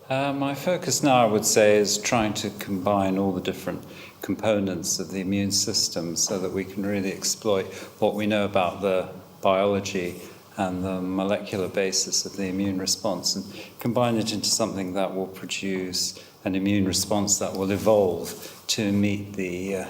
My focus now, I would say, is trying to combine all the different components of the immune system so that we can really exploit what we know about the biology and the molecular basis of the immune response and combine it into something that will produce an immune response that will evolve to meet the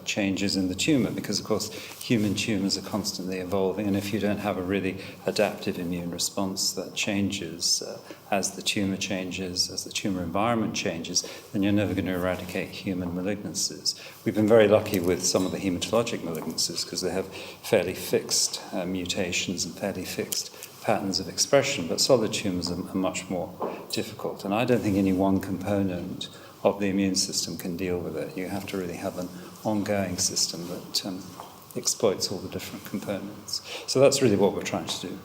changes in the tumor, because of course human tumors are constantly evolving, and if you don't have a really adaptive immune response that changes as the tumor changes, as the tumor environment changes, then you're never going to eradicate human malignancies. We've been very lucky with some of the hematologic malignancies because they have fairly fixed mutations and fairly fixed patterns of expression, but solid tumors are much more difficult, and I don't think any one component of the immune system can deal with it. You have to really have an ongoing system that exploits all the different components. So that's really what we're trying to do.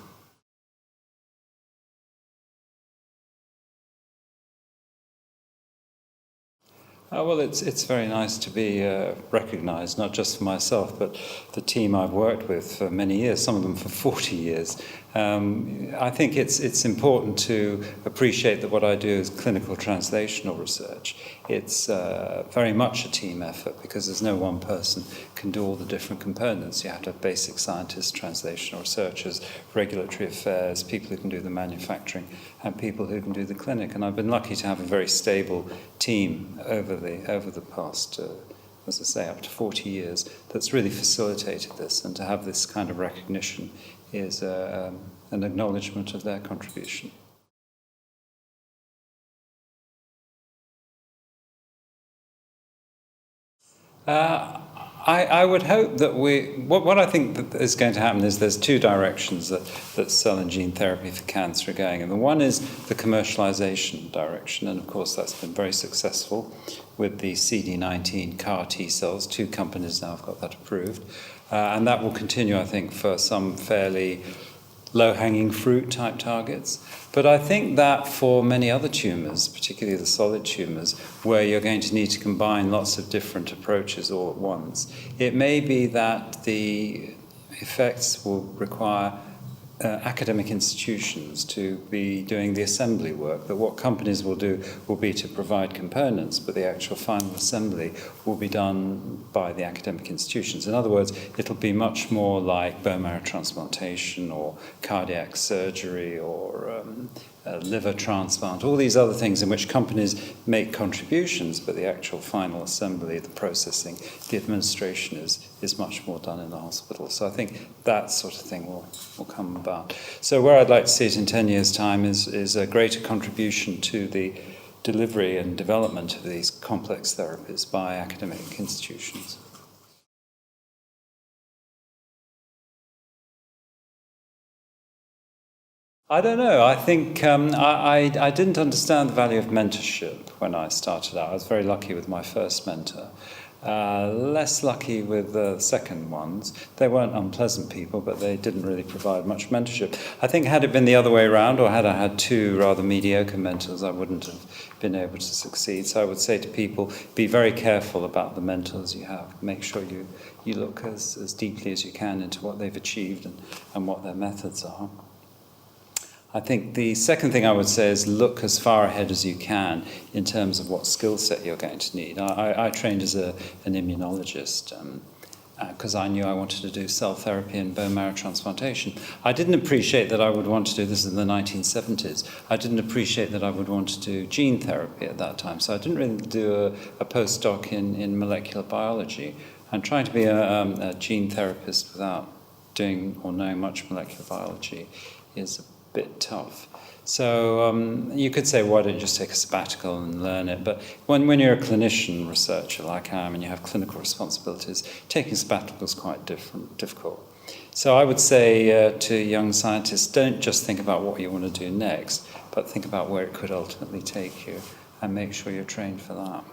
Well, it's very nice to be recognised, not just for myself, but the team I've worked with for many years, some of them for 40 years. I think it's important to appreciate that what I do is clinical translational research. It's very much a team effort because there's no one person can do all the different components. You have to have basic scientists, translational researchers, regulatory affairs, people who can do the manufacturing, and people who can do the clinic. And I've been lucky to have a very stable team over the past, as I say, up to 40 years that's really facilitated this, and to have this kind of recognition is an acknowledgement of their contribution. I would hope that what I think that is going to happen is there's two directions that cell and gene therapy for cancer are going. And the one is the commercialization direction. And of course, that's been very successful with the CD19 CAR T cells. 2 companies now have got that approved. And that will continue, I think, for some fairly low-hanging fruit type targets. But I think that for many other tumours, particularly the solid tumours, where you're going to need to combine lots of different approaches all at once, it may be that the effects will require academic institutions to be doing the assembly work, that what companies will do will be to provide components, but the actual final assembly will be done by the academic institutions. In other words, it'll be much more like bone marrow transplantation or cardiac surgery or liver transplant, all these other things in which companies make contributions, but the actual final assembly, the processing, the administration is much more done in the hospital. So I think that sort of thing will come about. So where I'd like to see it in 10 years' time is a greater contribution to the delivery and development of these complex therapies by academic institutions. I don't know. I think I didn't understand the value of mentorship when I started out. I was very lucky with my first mentor. Less lucky with the second ones. They weren't unpleasant people, but they didn't really provide much mentorship. I think had it been the other way around, or had I had 2 rather mediocre mentors, I wouldn't have been able to succeed. So I would say to people, be very careful about the mentors you have. Make sure you look as deeply as you can into what they've achieved and what their methods are. I think the second thing I would say is look as far ahead as you can in terms of what skill set you're going to need. I trained as an immunologist because I knew I wanted to do cell therapy and bone marrow transplantation. I didn't appreciate that I would want to do this in the 1970s. I didn't appreciate that I would want to do gene therapy at that time. So I didn't really do a postdoc in molecular biology. And trying to be a gene therapist without doing or knowing much molecular biology is a bit tough. So you could say, why don't you just take a sabbatical and learn it? But when you're a clinician researcher like I am and you have clinical responsibilities, taking sabbatical is quite difficult. So I would say to young scientists, don't just think about what you want to do next, but think about where it could ultimately take you and make sure you're trained for that.